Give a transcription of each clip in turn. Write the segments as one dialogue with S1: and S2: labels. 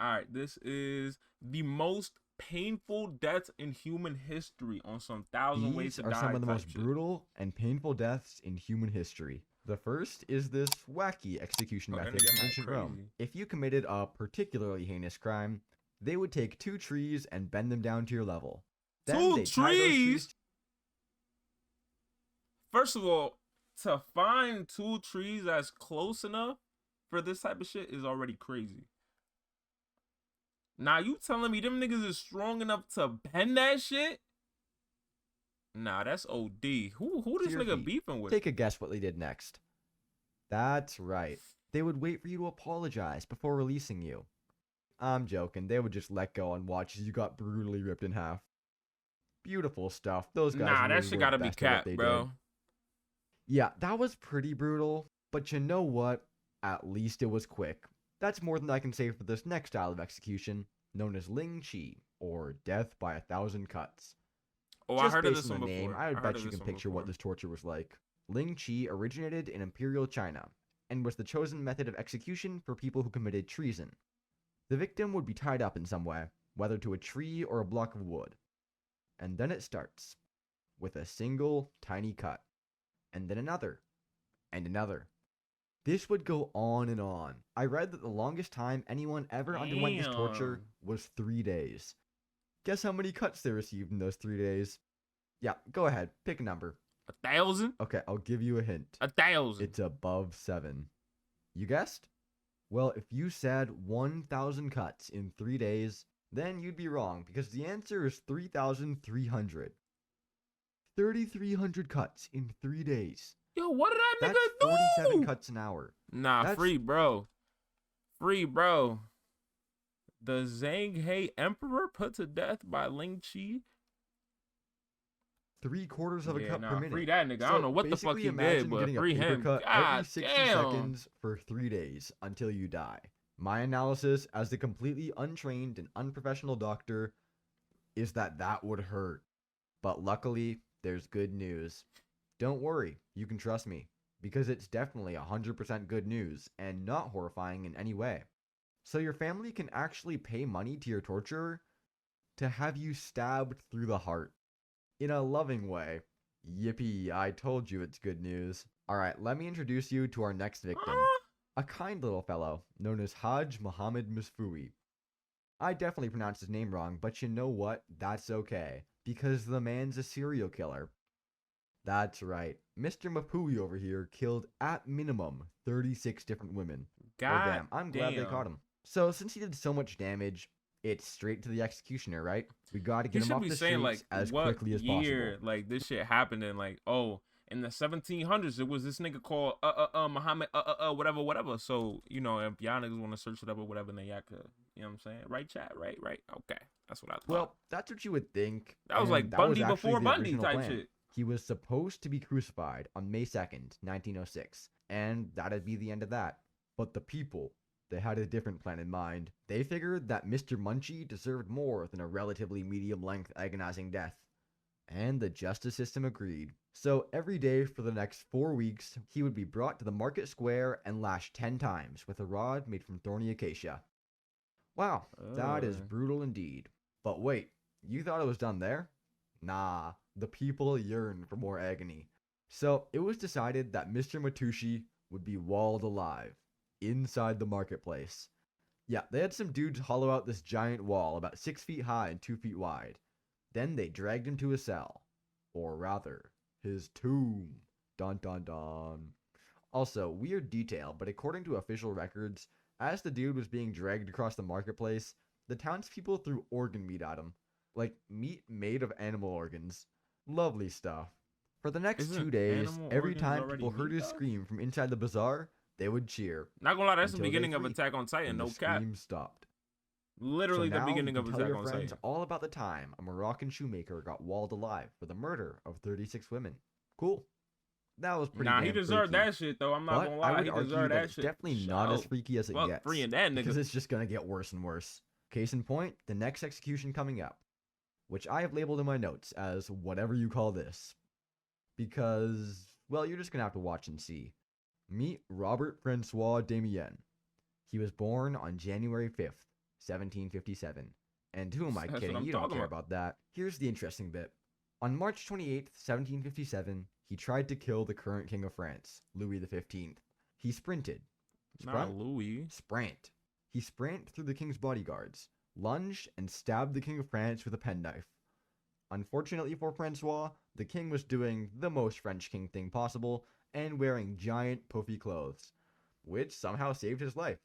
S1: All right, this is the most painful deaths in human history on some thousand ways
S2: These
S1: to
S2: are some
S1: die
S2: of the
S1: type
S2: most
S1: shit.
S2: brutal and painful deaths in human history. The first is this wacky execution
S1: Oh, that
S2: method
S1: nigga
S2: from
S1: mad
S2: ancient Rome.
S1: crazy.
S2: If you committed a particularly heinous crime, they would take 2 trees and bend them down to your level. Then
S1: Two
S2: they'd tie those trees.
S1: trees. First of all, to find two trees that's close enough for this type of shit is already crazy. Now you telling me them niggas is strong enough to bend that shit? Nah, that's OD. Who
S2: to
S1: this
S2: your
S1: nigga
S2: feet.
S1: beefing with?
S2: Take a guess what they did next. That's right. They would wait for you to apologize before releasing you. I'm joking. They would just let go and watch as you got brutally ripped in half. Beautiful stuff. Those guys
S1: Nah, that
S2: really
S1: shit
S2: were the
S1: gotta be
S2: best at what
S1: capped,
S2: they
S1: bro.
S2: did. Yeah, that was pretty brutal, but you know what? At least it was quick. That's more than I can say for this next style of execution, known as Ling Chi, or Death by 1,000 Cuts.
S1: Oh, I
S2: Just
S1: heard of
S2: based
S1: this
S2: on the
S1: one
S2: name,
S1: before.
S2: I
S1: I
S2: would
S1: heard
S2: bet
S1: of
S2: you
S1: this
S2: can
S1: one
S2: picture what
S1: before.
S2: this torture was like. Ling Chi originated in Imperial China, and was the chosen method of execution for people who committed treason. The victim would be tied up in some way, whether to a tree or a block of wood. And then it starts, with a single tiny cut, and then another, and another. This would go on and on. I read that the longest time anyone ever underwent this torture
S1: Damn.
S2: was 3 days. Guess how many cuts they received in those 3 days? Yeah, go ahead, pick a number.
S1: 1,000?
S2: Okay, I'll give you a hint.
S1: 1,000.
S2: It's above 7. You guessed? Well, if you said 1,000 cuts in 3 days, then you'd be wrong because the answer is 3,300. 3,300 cuts in 3 days.
S1: Yo, what did that
S2: That's
S1: nigga
S2: 47
S1: do?
S2: cuts an hour.
S1: Nah,
S2: That's
S1: free, bro. Free, bro. The Zhang He Emperor put to death by Ling Chi.
S2: 3/4 of a
S1: Yeah,
S2: cut per
S1: nah, free
S2: minute.
S1: that nigga. I don't
S2: So
S1: know what the fuck
S2: basically
S1: he did,
S2: imagine
S1: but
S2: getting a
S1: free
S2: paper
S1: him.
S2: cut every
S1: God
S2: 60
S1: damn.
S2: seconds for 3 days until you die. My analysis as the completely untrained and unprofessional doctor is that that would hurt. But luckily, there's good news. Don't worry, you can trust me, because it's definitely 100% good news and not horrifying in any way. So your family can actually pay money to your torturer to have you stabbed through the heart. In a loving way. Yippee, I told you it's good news. Alright, let me introduce you to our next victim.
S1: Huh?
S2: A kind little fellow known as Hajj Muhammad Misfui. I definitely pronounced his name wrong, but you know what? That's okay, because the man's a serial killer. That's right. Mr. Mapui over here killed at minimum 36 different women. Well,
S1: God
S2: damn, I'm glad they caught
S1: damn.
S2: him. So, since he did so much damage, it's straight to the executioner, right? We gotta
S1: He
S2: get him
S1: should
S2: off
S1: be
S2: the
S1: saying like
S2: streets as
S1: what
S2: quickly as
S1: year
S2: possible.
S1: like this shit happened in, like, oh, in the 1700s it was this nigga called Muhammad whatever. So, you know, if y'all niggas want to search it up or whatever, then y'all could, you know what I'm saying? Right, chat, right. Okay. That's what I thought.
S2: Well, that's what you would think,
S1: That was
S2: and
S1: like
S2: that was
S1: Bundy
S2: actually
S1: before
S2: the
S1: Bundy
S2: original
S1: type
S2: plan.
S1: shit.
S2: He was supposed to be crucified on May 2nd, 1906, and that'd be the end of that. But the people, they had a different plan in mind. They figured that Mr. Munchie deserved more than a relatively medium-length agonizing death. And the justice system agreed. So every day for the next 4 weeks, he would be brought to the market square and lashed 10 times with a rod made from thorny acacia. Wow, that is brutal indeed. But wait, you thought it was done there? Nah, the people yearned for more agony. So it was decided that Mr. Matushi would be walled alive inside the marketplace. Yeah, they had some dudes hollow out this giant wall about 6 feet high and 2 feet wide. Then they dragged him to a cell. Or rather, his tomb. Dun dun dun. Also, weird detail, but according to official records, as the dude was being dragged across the marketplace, the townspeople threw organ meat at him. Like meat made of animal organs. Lovely stuff. For the next
S1: Isn't
S2: 2 days,
S1: animal
S2: every
S1: organs
S2: time
S1: already
S2: people heard
S1: meat
S2: his
S1: though?
S2: scream from inside the bazaar, they would cheer.
S1: Not gonna lie, that's the
S2: Until day
S1: beginning of
S2: 3,
S1: Attack on Titan,
S2: when the
S1: no cap.
S2: scream stopped. So
S1: Literally the
S2: now you
S1: beginning
S2: can
S1: of
S2: tell
S1: Attack
S2: your
S1: on
S2: friends
S1: Titan.
S2: all about the time a Moroccan shoemaker got walled alive for the murder of 36 women. Cool. That was pretty
S1: Nah, he
S2: damn
S1: deserved
S2: freaky.
S1: that shit though. I'm not
S2: But
S1: gonna
S2: I
S1: lie,
S2: would
S1: he
S2: argue
S1: deserved
S2: that
S1: that
S2: it's
S1: shit.
S2: definitely not as
S1: So,
S2: freaky as it
S1: fuck
S2: gets.
S1: freeing that
S2: Because
S1: nigga.
S2: it's just gonna get worse and worse. Case in point, the next execution coming up, which I have labeled in my notes as whatever you call this. Because, well, you're just gonna have to watch and see. Meet Robert Francois Damien. He was born on January 5th, 1757. And who am I
S1: That's what
S2: kidding?
S1: I'm
S2: You don't
S1: talking
S2: care
S1: about.
S2: about that. Here's the interesting bit. On March 28th, 1757, he tried to kill the current king of France, Louis XV. He sprinted.
S1: Not
S2: Sprint?
S1: Louis.
S2: Sprant. He sprint through the king's bodyguards, lunged, and stabbed the king of France with a penknife. Unfortunately for Francois, the king was doing the most French king thing possible and wearing giant puffy clothes, which somehow saved his life,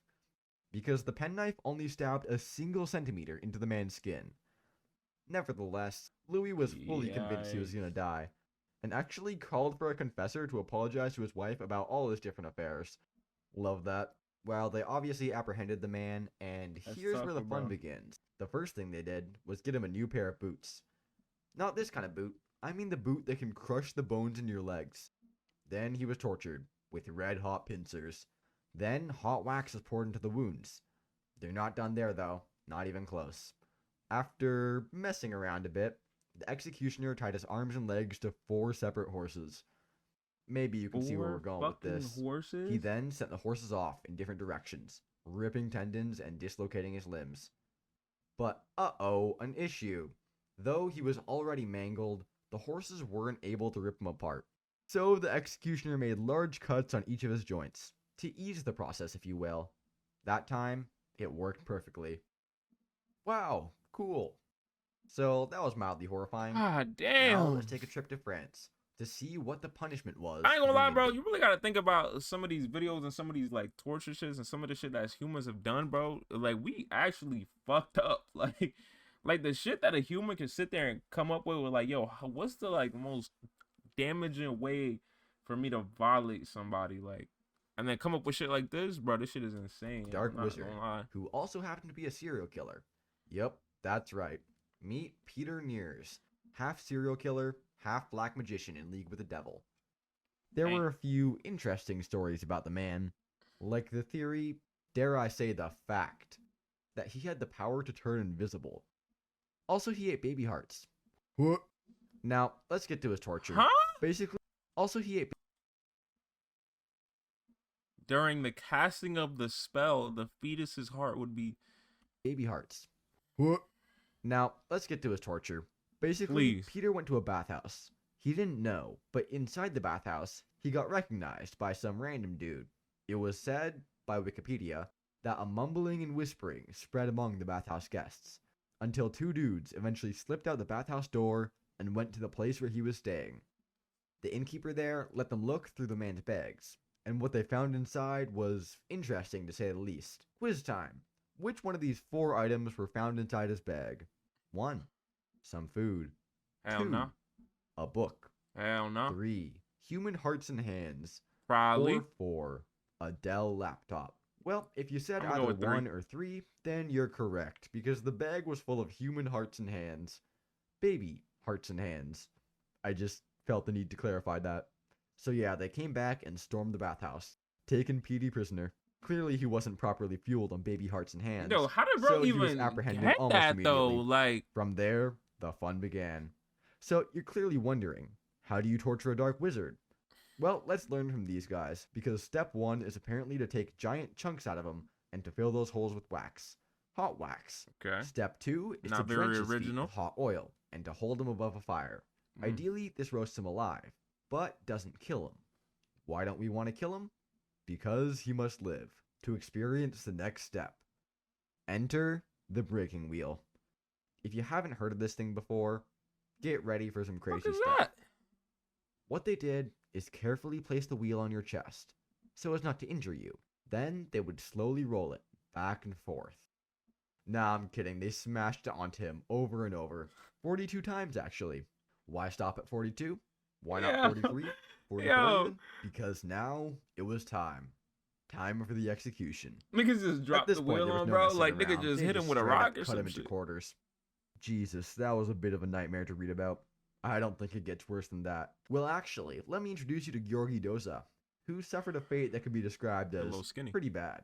S2: because the penknife only stabbed a single centimeter into the man's skin. Nevertheless, Louis was fully convinced he was gonna die, and actually called for a confessor to apologize to his wife about all his different affairs. Love that. Well, they obviously apprehended the man, and
S1: That's
S2: here's where the
S1: tougher,
S2: fun
S1: bro.
S2: begins. The first thing they did was get him a new pair of boots. Not this kind of boot. I mean the boot that can crush the bones in your legs. Then he was tortured with red-hot pincers. Then hot wax was poured into the wounds. They're not done there, though. Not even close. After messing around a bit, the executioner tied his arms and legs to 4 separate horses. Maybe you can see where we're
S1: 4
S2: going with
S1: fucking
S2: this.
S1: horses.
S2: He then sent the horses off in different directions, ripping tendons and dislocating his limbs. But an issue. Though he was already mangled, the horses weren't able to rip him apart. So the executioner made large cuts on each of his joints, to ease the process, if you will. That time, it worked perfectly. Wow, cool. So that was mildly horrifying.
S1: God
S2: Now
S1: damn.
S2: let's take a trip to France to see what the punishment was.
S1: I ain't gonna
S2: for
S1: lie,
S2: being
S1: bro. You really gotta think about some of these videos and some of these like torture shits and some of the shit that humans have done, bro. Like we actually fucked up. Like the shit that a human can sit there and come up with like, yo, what's the like most damaging way for me to violate somebody, like, and then come up with shit like this, bro. This shit is insane.
S2: Dark
S1: I'm not
S2: Wizard,
S1: gonna lie.
S2: who also happened to be a serial killer. Yep, that's right. Meet Peter Nears, half serial killer, half black magician in league with the devil. There
S1: Dang.
S2: were a few interesting stories about the man, like the theory, dare I say the fact, that he had the power to turn invisible. Also, he ate baby hearts. What? Now, let's get to his torture.
S1: Huh?
S2: Basically, also he ate
S1: During the casting of the spell, the fetus's heart would be.
S2: baby hearts. What? Now, let's get to his torture. Basically,
S1: Please.
S2: Peter went to a bathhouse. He didn't know, but inside the bathhouse, he got recognized by some random dude. It was said, by Wikipedia, that a mumbling and whispering spread among the bathhouse guests, until 2 dudes eventually slipped out the bathhouse door and went to the place where he was staying. The innkeeper there let them look through the man's bags, and what they found inside was interesting to say the least. Quiz time. Which one of these 4 items were found inside his bag? 1. Some food.
S1: Hell
S2: 2.
S1: no.
S2: A book.
S1: Hell no.
S2: 3. Human hearts and hands.
S1: Probably.
S2: Or 4. A Dell laptop. Well, if you said
S1: I'm gonna go
S2: either
S1: with 3.
S2: 1 or 3, then you're correct, because the bag was full of human hearts and hands. Baby hearts and hands. I just felt the need to clarify that. So yeah, they came back and stormed the bathhouse, taking Petey prisoner. Clearly he wasn't properly fueled on baby hearts and hands.
S1: Yo, how did bro
S2: so he was
S1: even
S2: apprehended
S1: get
S2: almost
S1: that though?
S2: immediately.
S1: Like,
S2: From there, the fun began. So you're clearly wondering, how do you torture a dark wizard? Well, let's learn from these guys, because step 1 is apparently to take giant chunks out of them and to fill those holes with wax. Hot wax.
S1: okay.
S2: Step 2 is
S1: Not
S2: to
S1: very
S2: drench his feet
S1: original.
S2: with hot oil and to hold them above a fire.
S1: Mm.
S2: Ideally, this roasts him alive, but doesn't kill him. Why don't we want to kill him? Because he must live to experience the next step. Enter the breaking wheel. If you haven't heard of this thing before, get ready for some
S1: What
S2: crazy
S1: is
S2: stuff.
S1: that?
S2: What they did is carefully place the wheel on your chest, so as not to injure you. Then they would slowly roll it back and forth. Nah, I'm kidding. They smashed it onto him over and over. 42 times, actually. Why stop at 42? Why not
S1: Yo.
S2: 43? 44
S1: Yo.
S2: even? Because now it was time. Time for the execution.
S1: Niggas just
S2: At
S1: dropped
S2: this
S1: the
S2: point,
S1: wheel
S2: there was
S1: on,
S2: no
S1: bro.
S2: messing
S1: Like nigga
S2: around.
S1: just
S2: They
S1: hit him with a
S2: straight up
S1: rock or
S2: cut
S1: some
S2: him into
S1: shit.
S2: quarters. Jesus, that was a bit of a nightmare to read about. I don't think it gets worse than that. Well, actually, let me introduce you to Georgi Doza, who suffered a fate that could be described
S1: A
S2: as
S1: little skinny.
S2: pretty bad.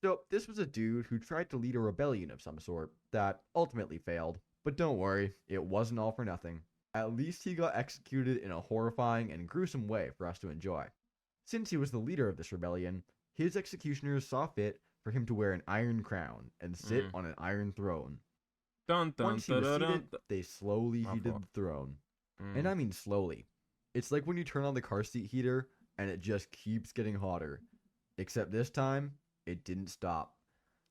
S2: So, this was a dude who tried to lead a rebellion of some sort that ultimately failed. But don't worry, it wasn't all for nothing. At least he got executed in a horrifying and gruesome way for us to enjoy. Since he was the leader of this rebellion, his executioners saw fit for him to wear an iron crown and sit
S1: Mm.
S2: on an iron throne.
S1: Dun dun
S2: Once he was
S1: dun dun
S2: seated, they slowly
S1: My
S2: heated
S1: fault.
S2: the throne.
S1: dun.
S2: And I mean slowly. It's like when you turn on the car seat heater and it just keeps getting hotter. Except this time, it didn't stop.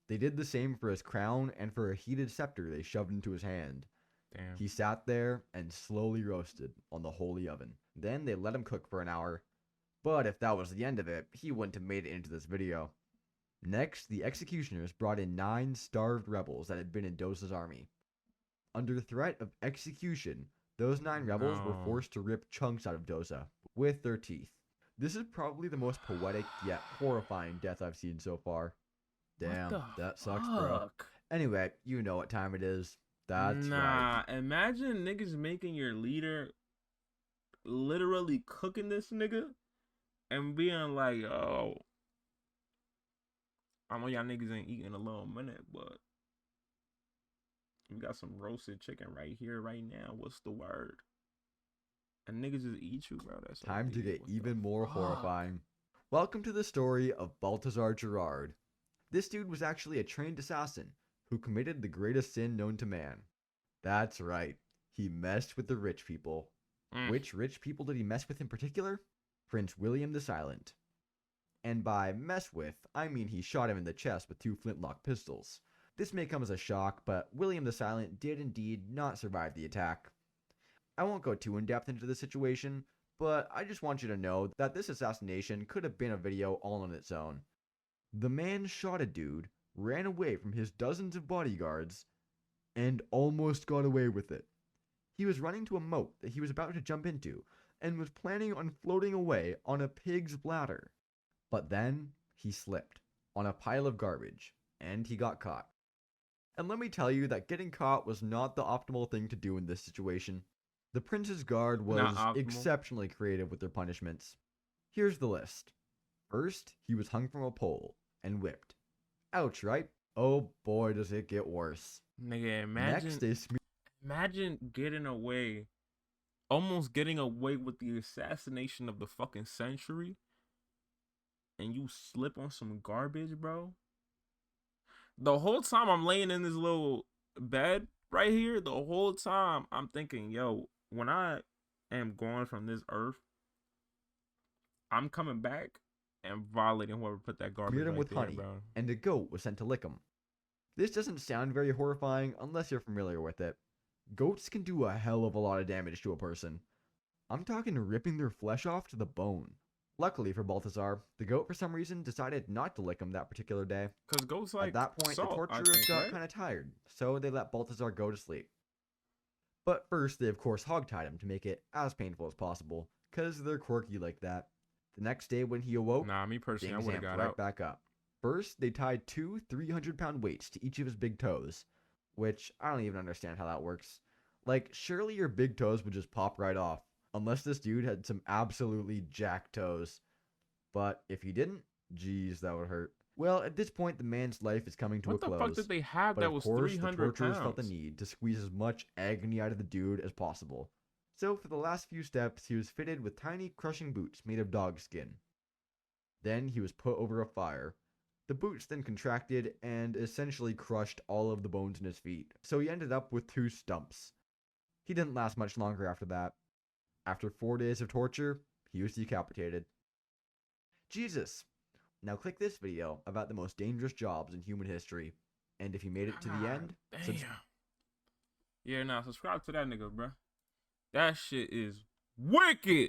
S2: They did the same for his crown and for a heated scepter they shoved into his hand.
S1: Damn.
S2: He sat there and slowly roasted on the holy oven. Then they let him cook for an hour. But if that was the end of it, he wouldn't have made it into this video. Next, the executioners brought in 9 starved rebels that had been in Dosa's army. Under threat of execution, those 9 rebels were
S1: No.
S2: forced to rip chunks out of Dosa with their teeth. This is probably the most poetic yet horrifying death I've seen so far. Damn,
S1: What the
S2: that sucks, bro.
S1: fuck?
S2: Anyway, you know what time it is. That's right.
S1: Nah, imagine niggas making your leader literally cooking this nigga and being like, oh, I know y'all niggas ain't eating in a little minute, but we got some roasted chicken right here, right now. What's the word? And niggas just eat you, bro. That's
S2: Time to
S1: OD.
S2: get
S1: What the
S2: even more
S1: fuck?
S2: horrifying. Welcome to the story of Balthazar Gerard. This dude was actually a trained assassin who committed the greatest sin known to man. That's right, he messed with the rich people.
S1: Mm.
S2: Which rich people did he mess with in particular? Prince William the Silent. And by mess with, I mean he shot him in the chest with 2 flintlock pistols. This may come as a shock, but William the Silent did indeed not survive the attack. I won't go too in depth into the situation, but I just want you to know that this assassination could have been a video all on its own. The man shot a dude, ran away from his dozens of bodyguards, and almost got away with it. He was running to a moat that he was about to jump into, and was planning on floating away on a pig's bladder. But then, he slipped on a pile of garbage, and he got caught. And let me tell you that getting caught was not the optimal thing to do in this situation. The prince's guard was
S1: Not optimal.
S2: exceptionally creative with their punishments. Here's the list. First, he was hung from a pole and whipped. Ouch, right? Oh boy, does it get worse.
S1: Nigga,
S2: Next, they
S1: imagine getting away, almost getting away with the assassination of the fucking century, and you slip on some garbage, bro. The whole time I'm laying in this little bed right here, the whole time I'm thinking, yo, when I am gone from this earth, I'm coming back and violating whoever put that garbage
S2: smeared him
S1: right
S2: with
S1: there,
S2: honey,
S1: bro.
S2: and a goat was sent to lick him. This doesn't sound very horrifying unless you're familiar with it. Goats can do a hell of a lot of damage to a person. I'm talking ripping their flesh off to the bone. Luckily for Balthazar, the goat for some reason decided not to lick him that particular day.
S1: Cause goats like
S2: At that point,
S1: salt,
S2: the
S1: I
S2: torturers
S1: think,
S2: got
S1: right?
S2: kind of tired, so they let Balthazar go to sleep. But first, they of course hogtied him to make it as painful as possible, cause they're quirky like that. The next day when he awoke,
S1: Nah, me personally, I
S2: things
S1: would have
S2: amped
S1: got
S2: right
S1: out.
S2: back up. First, they tied 2 300-pound weights to each of his big toes, which I don't even understand how that works. Like, surely your big toes would just pop right off, unless this dude had some absolutely jacked toes. But if he didn't, geez, that would hurt. Well, at this point, the man's life is coming to
S1: What
S2: a
S1: the
S2: close.
S1: fuck did they have
S2: But
S1: that
S2: of
S1: was
S2: course, the
S1: 300
S2: torturers felt the
S1: pounds?
S2: need to squeeze as much agony out of the dude as possible. So for the last few steps, he was fitted with tiny crushing boots made of dog skin. Then he was put over a fire. The boots then contracted and essentially crushed all of the bones in his feet, so he ended up with 2 stumps. He didn't last much longer after that. After 4 days of torture, he was decapitated. Jesus! Now click this video about the most dangerous jobs in human history, and if you made it to the
S1: God
S2: end,
S1: damn. Yeah, nah, subscribe to that nigga, bro. That shit is wicked.